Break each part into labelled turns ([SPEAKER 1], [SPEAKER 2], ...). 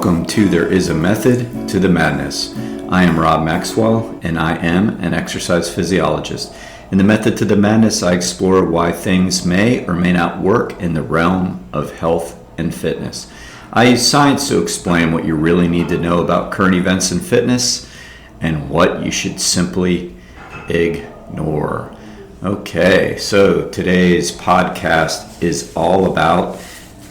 [SPEAKER 1] Welcome to There Is a Method to the Madness. I am Rob Maxwell, and I am an exercise physiologist. In the Method to the Madness, I explore why things may or may not work in the realm of health and fitness. I use science to explain what you really need to know about current events in fitness and what you should simply ignore. Okay, so today's podcast is all about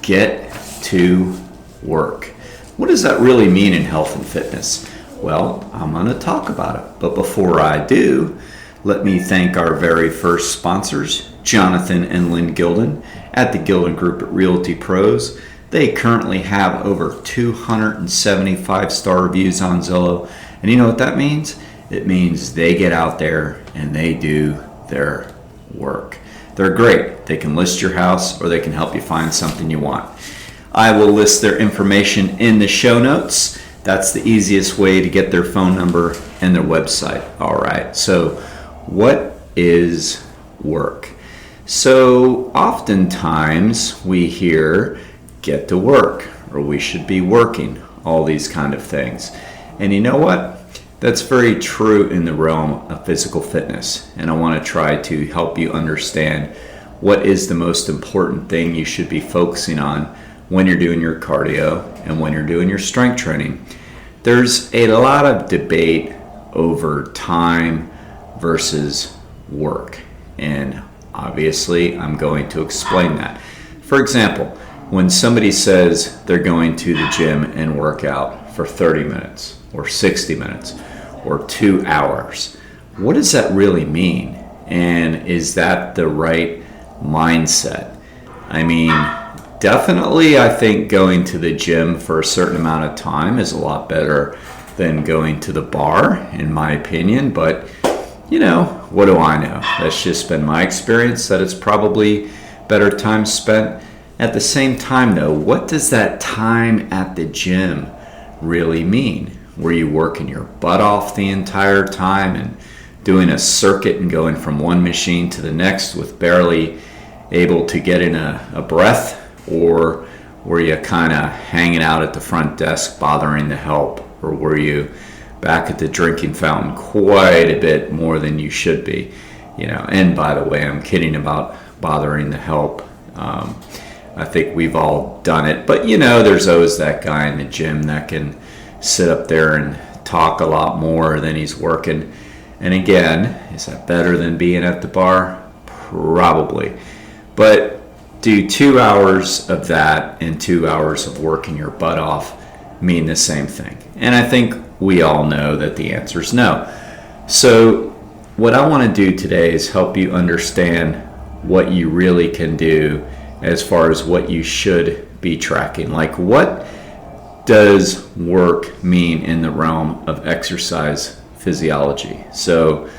[SPEAKER 1] get to work. What does that really mean in health and fitness? Well, I'm going to talk about it. But before I do, let me thank our very first sponsors, Jonathan and Lyn Gildon at the Gildon Group at Realty Pros. They currently have over 275 star reviews on Zillow. And you know what that means? It means they get out there and they do their work. They're great. They can list your house or they can help you find something you want. I will list their information in the show notes. That's the easiest way to get their phone number and their website. All right, so what is work? So oftentimes we hear get to work or we should be working, all these kind of things. And you know what? That's very true in the realm of physical fitness. And I want to try to help you understand what is the most important thing you should be focusing on when you're doing your cardio and when you're doing your strength training. There's a lot of debate over time versus work. And obviously, I'm going to explain that. For example, when somebody says they're going to the gym and work out for 30 minutes or 60 minutes or 2 hours, what does that really mean? And is that the right mindset? I mean, definitely, I think going to the gym for a certain amount of time is a lot better than going to the bar, in my opinion. But, you know, what do I know? That's just been my experience, that it's probably better time spent. At the same time, though, what does that time at the gym really mean? Were you working your butt off the entire time and doing a circuit and going from one machine to the next with barely able to get in a breath? Or were you kind of hanging out at the front desk bothering the help? Or were you back at the drinking fountain quite a bit more than you should be? You know, and by the way, I'm kidding about bothering the help. I think we've all done it. But, you know, there's always that guy in the gym that can sit up there and talk a lot more than he's working. And again, is that better than being at the bar? Probably. But do 2 hours of that and 2 hours of working your butt off mean the same thing? And I think we all know that the answer is no. So what I want to do today is help you understand what you really can do as far as what you should be tracking. Like, what does work mean in the realm of exercise physiology? So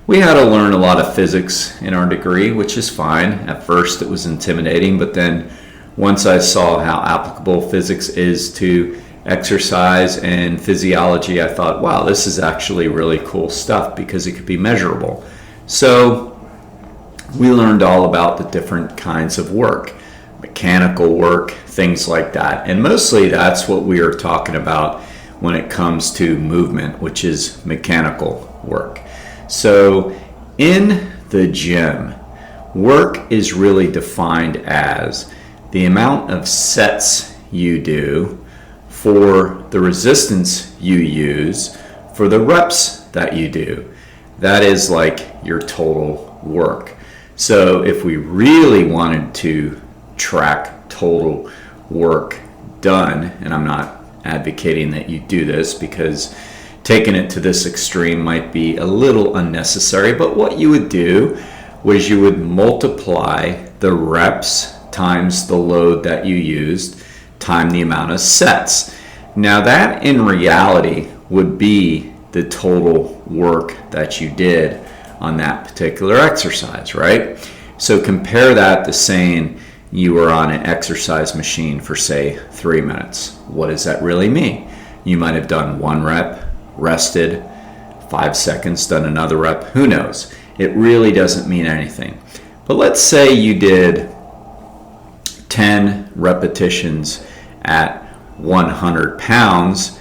[SPEAKER 1] we had to learn a lot of physics in our degree, which is fine. At first it was intimidating, but then once I saw how applicable physics is to exercise and physiology, I thought, wow, this is actually really cool stuff because it could be measurable. So we learned all about the different kinds of work, mechanical work, things like that. And mostly that's what we are talking about when it comes to movement, which is mechanical work. So in the gym, work is really defined as the amount of sets you do for the resistance you use for the reps that you do. That is like your total work. So if we really wanted to track total work done, and I'm not advocating that you do this because taking it to this extreme might be a little unnecessary, but what you would do was you would multiply the reps times the load that you used times the amount of sets. Now that in reality would be the total work that you did on that particular exercise, right? So compare that to saying you were on an exercise machine for, say, 3 minutes. What does that really mean? You might have done one rep, rested, 5 seconds, done another rep, who knows? It really doesn't mean anything. But let's say you did 10 repetitions at 100 pounds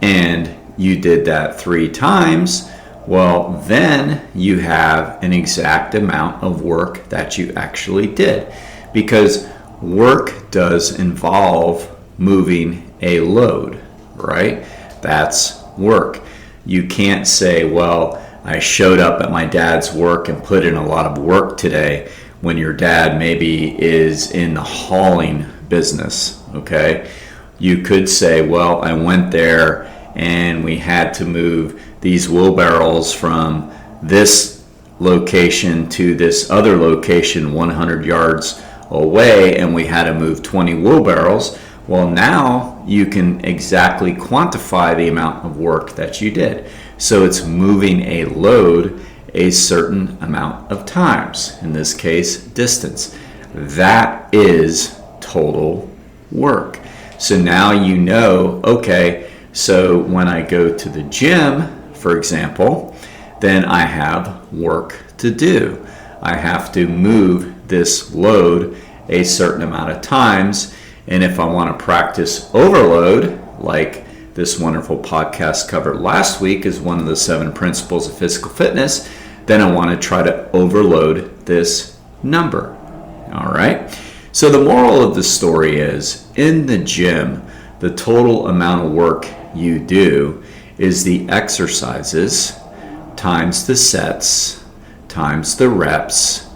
[SPEAKER 1] and you did that 3 times, well, then you have an exact amount of work that you actually did, because work does involve moving a load, right? That's work. You can't say, well, I showed up at my dad's work and put in a lot of work today, when your dad maybe is in the hauling business, okay? You could say, well, I went there and we had to move these wheelbarrows from this location to this other location 100 yards away, and we had to move 20 wheelbarrows. Well, now you can exactly quantify the amount of work that you did. So it's moving a load a certain amount of times, in this case, distance. That is total work. So now you know, okay, so when I go to the gym, for example, then I have work to do. I have to move this load a certain amount of times. And if I want to practice overload, like this wonderful podcast covered last week is one of the 7 principles of physical fitness, then I want to try to overload this number. All right. So the moral of the story is, in the gym, the total amount of work you do is the exercises times the sets times the reps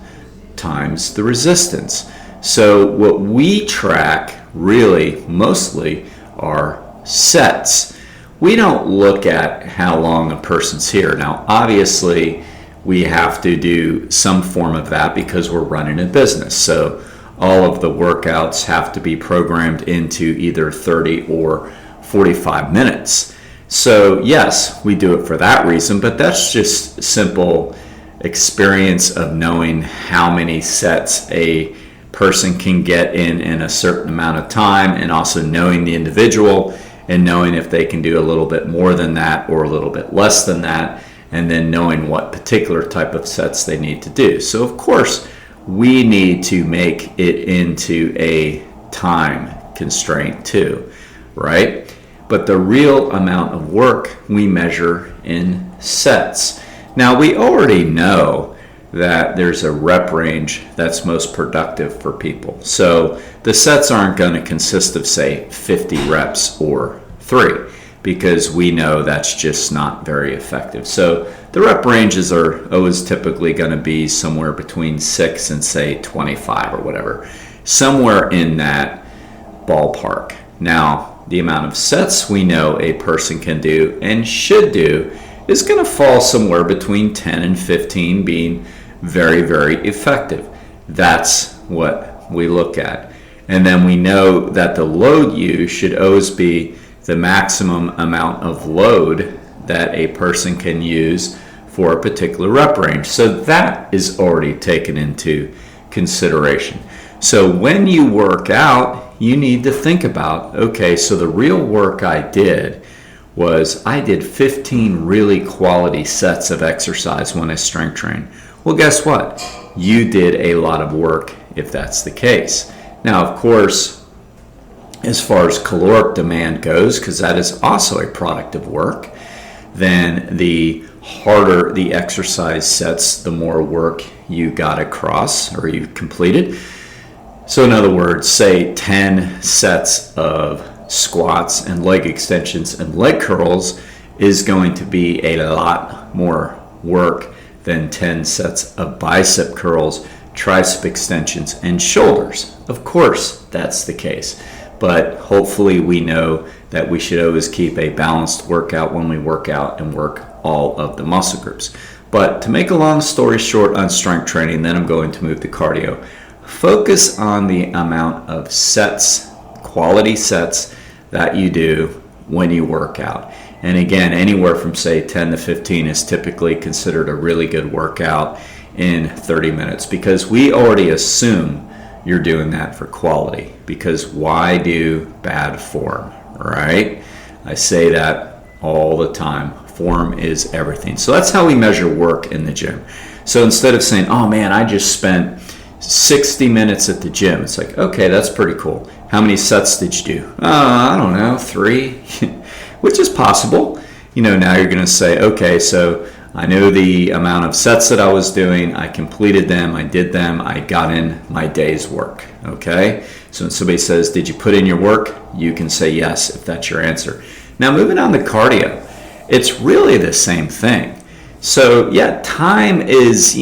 [SPEAKER 1] times the resistance. So what we track really mostly are sets. We don't look at how long a person's here. Now, obviously, we have to do some form of that because we're running a business. So all of the workouts have to be programmed into either 30 or 45 minutes. So yes, we do it for that reason, but that's just simple experience of knowing how many sets a person can get in a certain amount of time, and also knowing the individual and knowing if they can do a little bit more than that or a little bit less than that, and then knowing what particular type of sets they need to do. So of course, we need to make it into a time constraint too, right? But the real amount of work we measure in sets. Now, we already know that there's a rep range that's most productive for people. So the sets aren't going to consist of, say, 50 reps or 3, because we know that's just not very effective. So the rep ranges are always typically going to be somewhere between 6 and, say, 25 or whatever, somewhere in that ballpark. Now, the amount of sets we know a person can do and should do is going to fall somewhere between 10 and 15, being very, very effective. That's what we look at. And then we know that the load used should always be the maximum amount of load that a person can use for a particular rep range. So that is already taken into consideration. So when you work out, you need to think about, okay, so the real work I did was I did 15 really quality sets of exercise when I strength trained. Well, guess what? You did a lot of work if that's the case. Now, of course, as far as caloric demand goes, because that is also a product of work, then the harder the exercise sets, the more work you got across or you completed. So in other words, say 10 sets of squats and leg extensions and leg curls is going to be a lot more work than 10 sets of bicep curls, tricep extensions, and shoulders. Of course, that's the case. But hopefully we know that we should always keep a balanced workout when we work out and work all of the muscle groups. But to make a long story short on strength training, then I'm going to move to cardio. Focus on the amount of sets, quality sets that you do when you work out. And again, anywhere from say 10 to 15 is typically considered a really good workout in 30 minutes, because we already assume you're doing that for quality, because why do bad form, right? I say that all the time. Form is everything. So that's how we measure work in the gym. So instead of saying, oh man, I just spent 60 minutes at the gym, it's like, okay, that's pretty cool. how many sets did you do? I don't know, 3, which is possible. Now you're going to say, okay, so I know the amount of sets that I was doing. I completed them. I did them. I got in my day's work. Okay? So when somebody says, did you put in your work? You can say yes if that's your answer. Now moving on to cardio. It's really the same thing. So yeah, time is,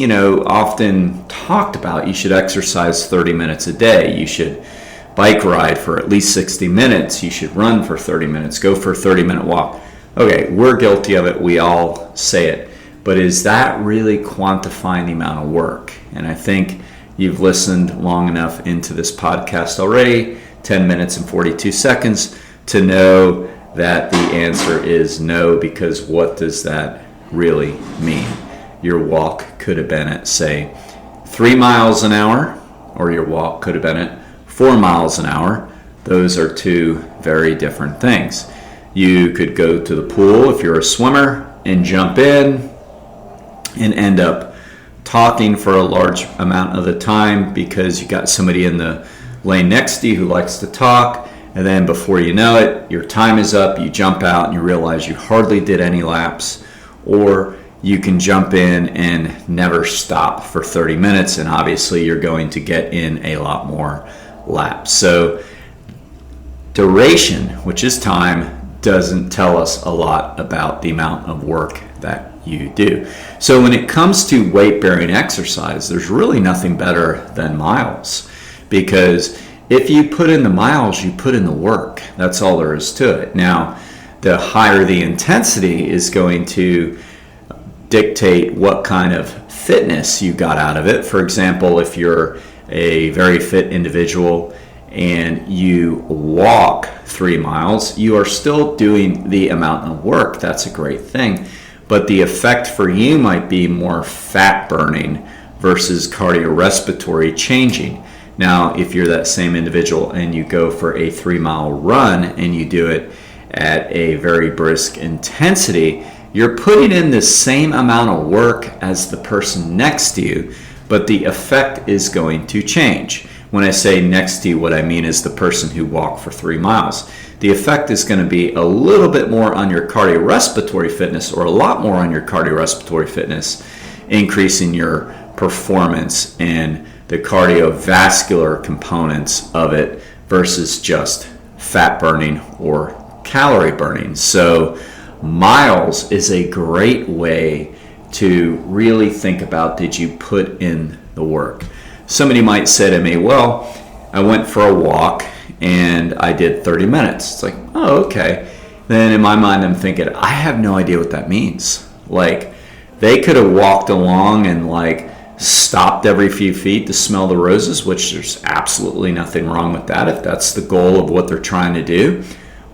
[SPEAKER 1] often talked about. You should exercise 30 minutes a day. You should bike ride for at least 60 minutes. You should run for 30 minutes. Go for a 30-minute walk. Okay, we're guilty of it. We all say it. But is that really quantifying the amount of work? And I think you've listened long enough into this podcast already, 10 minutes and 42 seconds, to know that the answer is no, because what does that really mean? Your walk could have been at, say, 3 miles an hour, or your walk could have been at 4 miles an hour. Those are two very different things. You could go to the pool if you're a swimmer and jump in and end up talking for a large amount of the time because you got somebody in the lane next to you who likes to talk, and then before you know it, your time is up, you jump out and you realize you hardly did any laps. Or you can jump in and never stop for 30 minutes, and obviously you're going to get in a lot more laps. So duration, which is time, doesn't tell us a lot about the amount of work that you do. So when it comes to weight-bearing exercise, there's really nothing better than miles, because if you put in the miles, you put in the work. That's all there is to it. Now, the higher the intensity is going to dictate what kind of fitness you got out of it. For example, if you're a very fit individual and you walk 3 miles, you are still doing the amount of work. That's a great thing. But the effect for you might be more fat burning versus cardiorespiratory changing. Now, if you're that same individual and you go for a 3-mile run and you do it at a very brisk intensity, you're putting in the same amount of work as the person next to you, but the effect is going to change. When I say next to you, what I mean is the person who walked for 3 miles. The effect is going to be a little bit more on your cardiorespiratory fitness, or a lot more on your cardiorespiratory fitness, increasing your performance and the cardiovascular components of it versus just fat burning or calorie burning. So miles is a great way to really think about, did you put in the work? Somebody might say to me, well, I went for a walk and I did 30 minutes. It's like, oh, okay. Then in my mind, I'm thinking, I have no idea what that means. Like, they could have walked along and stopped every few feet to smell the roses, which there's absolutely nothing wrong with that if that's the goal of what they're trying to do.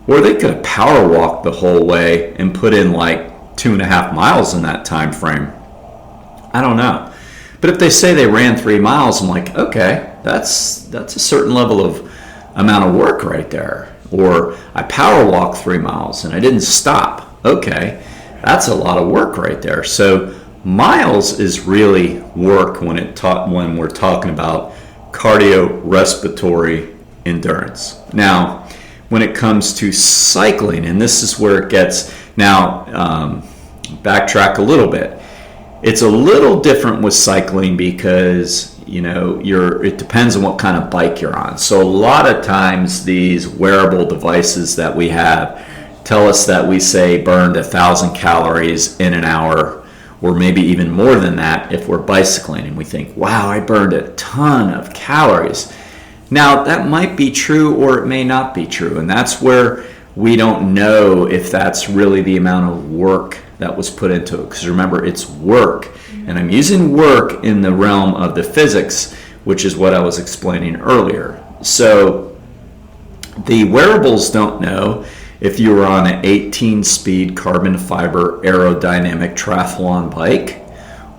[SPEAKER 1] Or they could have power walked the whole way and put in 2.5 miles in that time frame. I don't know. But if they say they ran 3 miles, I'm like, okay, that's a certain level of amount of work right there. Or I power walked 3 miles and I didn't stop. Okay, that's a lot of work right there. So miles is really work when we're talking about cardiorespiratory endurance. Now, when it comes to cycling, and this is where it gets, now backtrack a little bit. It's a little different with cycling because it depends on what kind of bike you're on. So a lot of times these wearable devices that we have tell us that we say burned 1,000 calories in an hour, or maybe even more than that if we're bicycling, and we think, wow, I burned a ton of calories. Now, that might be true or it may not be true, and that's where we don't know if that's really the amount of work that was put into it, because remember, it's work, and I'm using work in the realm of the physics, which is what I was explaining earlier. So the wearables don't know if you were on an 18-speed carbon fiber aerodynamic triathlon bike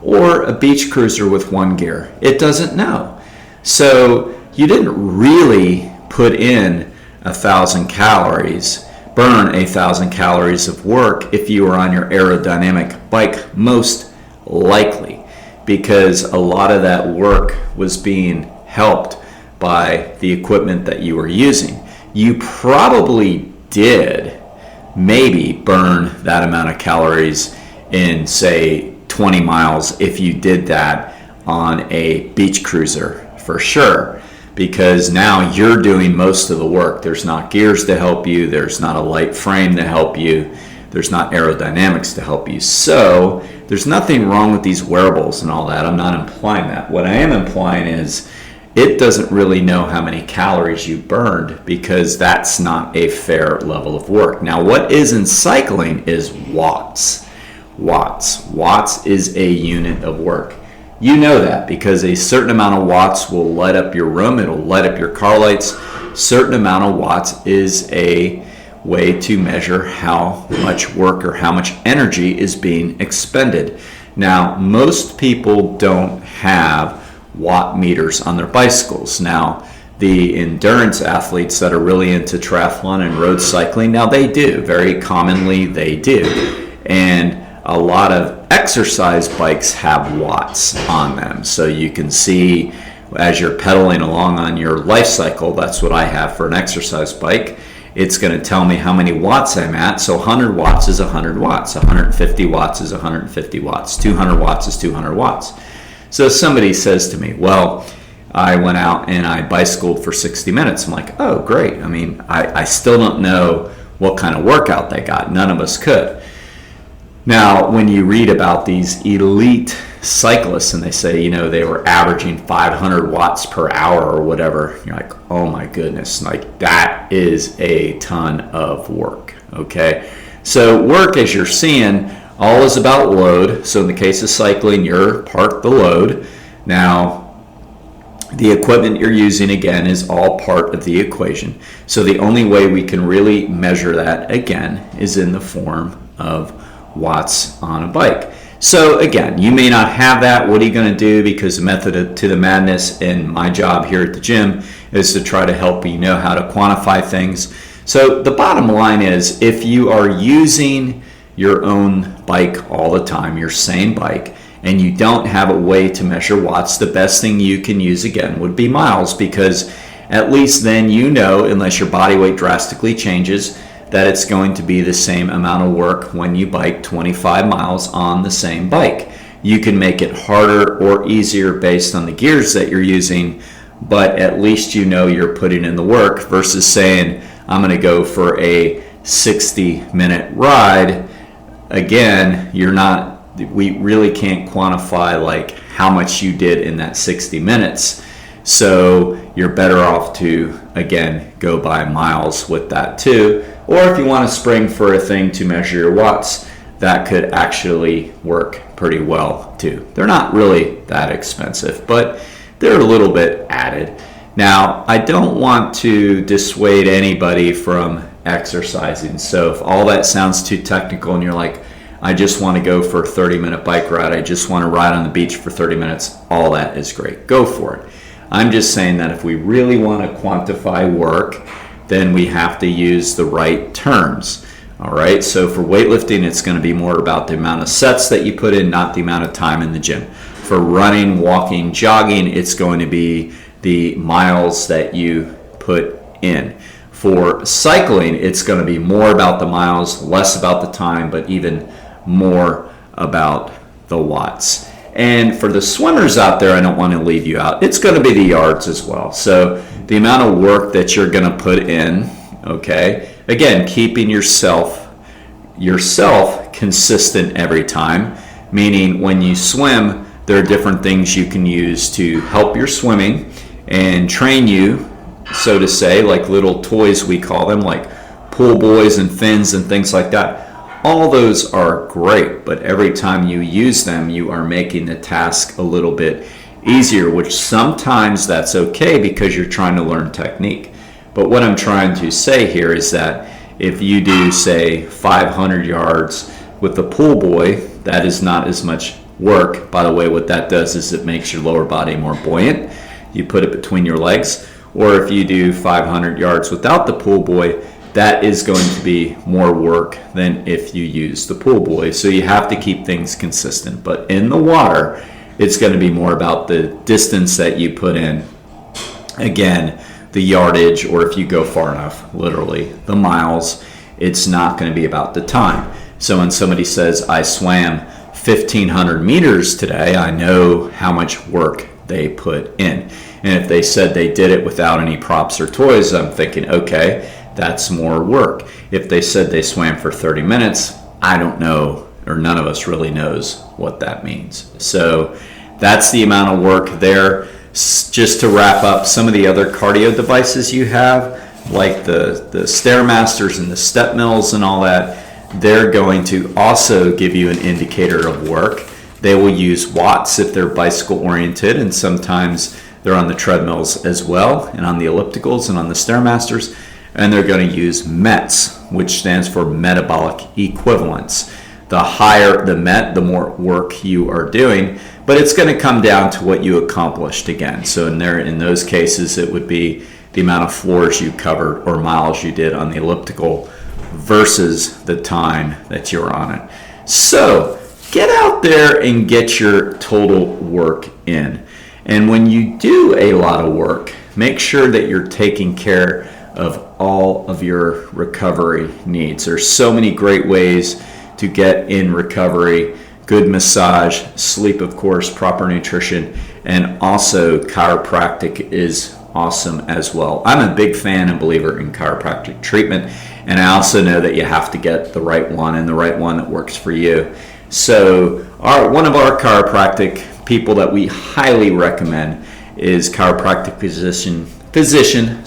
[SPEAKER 1] or a beach cruiser with 1 gear. It doesn't know. So you didn't really put in 1,000 calories, burn 1,000 calories of work if you were on your aerodynamic bike, most likely, because a lot of that work was being helped by the equipment that you were using. You probably did maybe burn that amount of calories in, say, 20 miles if you did that on a beach cruiser, for sure, because now you're doing most of the work. There's not gears to help you, there's not a light frame to help you, there's not aerodynamics to help you. So there's nothing wrong with these wearables and all that. I'm not implying that. What I am implying is it doesn't really know how many calories you burned, because that's not a fair level of work. Now, what is in cycling is watts. Watts is a unit of work. You know that because a certain amount of watts will light up your room, it'll light up your car lights. Certain amount of watts is a way to measure how much work or how much energy is being expended. Now, most people don't have watt meters on their bicycles. Now, the endurance athletes that are really into triathlon and road cycling, now they do, very commonly they do. And a lot of exercise bikes have watts on them. So you can see as you're pedaling along on your life cycle, that's what I have for an exercise bike. It's going to tell me how many watts I'm at. So 100 watts is 100 watts. 150 watts is 150 watts. 200 watts is 200 watts. So somebody says to me, well, I went out and I bicycled for 60 minutes. I'm like, oh, great. I mean, I still don't know what kind of workout they got. None of us could. Now, when you read about these elite cyclists and they say, you know, they were averaging 500 watts per hour or whatever, you're like, oh my goodness, like that is a ton of work, okay? So work, as you're seeing, all is about load. So in the case of cycling, you're part the load. Now, the equipment you're using, again, is all part of the equation. So the only way we can really measure that, again, is in the form of watts on a bike. So again, you may not have that. What are you going to do? Because the method to the madness and my job here at the gym is to try to help you know how to quantify things. So the bottom line is, if you are using your own bike all the time, your same bike, and you don't have a way to measure watts, the best thing you can use, again, would be miles, because at least then you know, unless your body weight drastically changes, that it's going to be the same amount of work when you bike 25 miles on the same bike. You can make it harder or easier based on the gears that you're using, but at least you know you're putting in the work versus saying, I'm going to go for a 60-minute ride. Again, we really can't quantify like how much you did in that 60 minutes. So you're better off to, again, go by miles with that too. Or if you want to spring for a thing to measure your watts, that could actually work pretty well too. They're not really that expensive, but they're a little bit added. Now, I don't want to dissuade anybody from exercising. So if all that sounds too technical and you're like, I just want to go for a 30-minute bike ride, I just want to ride on the beach for 30 minutes, all that is great. Go for it. I'm just saying that if we really want to quantify work, then we have to use the right terms. All right, so for weightlifting, it's going to be more about the amount of sets that you put in, not the amount of time in the gym. For running, walking, jogging, it's going to be the miles that you put in. For cycling, it's going to be more about the miles, less about the time, but even more about the watts. And for the swimmers out there, I don't want to leave you out. It's going to be the yards as well. So the amount of work that you're going to put in, okay? Again, keeping yourself consistent every time, meaning when you swim, there are different things you can use to help your swimming and train you, so to say, like little toys we call them, like pool buoys and fins and things like that. All those are great, but every time you use them, you are making the task a little bit easier, which sometimes that's okay because you're trying to learn technique. But what I'm trying to say here is that if you do, say, 500 yards with the pool buoy, that is not as much work. By the way, what that does is it makes your lower body more buoyant. You put it between your legs. Or if you do 500 yards without the pool buoy, that is going to be more work than if you use the pool buoy. So you have to keep things consistent. But in the water, it's going to be more about the distance that you put in Again, the yardage, or if you go far enough, literally the miles, it's not going to be about the time. So when somebody says, I swam 1,500 meters today, I know how much work they put in. And if they said they did it without any props or toys, I'm thinking, okay, that's more work. If they said they swam for 30 minutes, I don't know, or none of us really knows what that means. So that's the amount of work there. Just to wrap up, some of the other cardio devices you have, like the Stairmasters and the step mills and all that, they're going to also give you an indicator of work. They will use watts if they're bicycle oriented, and sometimes they're on the treadmills as well, and on the ellipticals and on the Stairmasters. And they're going to use METs, which stands for metabolic equivalence. The higher the MET, the more work you are doing, but it's going to come down to what you accomplished again. So in those cases, it would be the amount of floors you covered or miles you did on the elliptical versus the time that you're on it. So get out there and get your total work in. And when you do a lot of work, make sure that you're taking care of all of your recovery needs. There's so many great ways to get in recovery: good massage, sleep, of course, proper nutrition, and also chiropractic is awesome as well. I'm a big fan and believer in chiropractic treatment, and I also know that you have to get the right one, and the right one that works for you. So one of our chiropractic people that we highly recommend is chiropractic physician,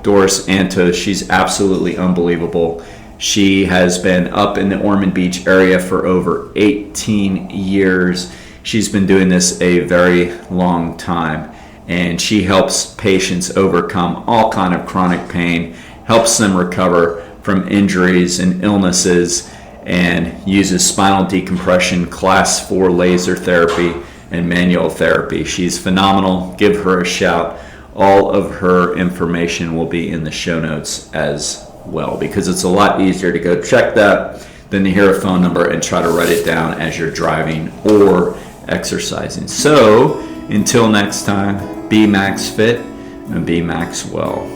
[SPEAKER 1] Doris Antos. She's absolutely unbelievable. She has been up in the Ormond Beach area for over 18 years. She's been doing this a very long time, and she helps patients overcome all kind of chronic pain, helps them recover from injuries and illnesses, and uses spinal decompression, class 4 laser therapy, and manual therapy. She's phenomenal. Give her a shout. All of her information will be in the show notes as well, because it's a lot easier to go check that than to hear a phone number and try to write it down as you're driving or exercising. So until next time, be max fit and be max well.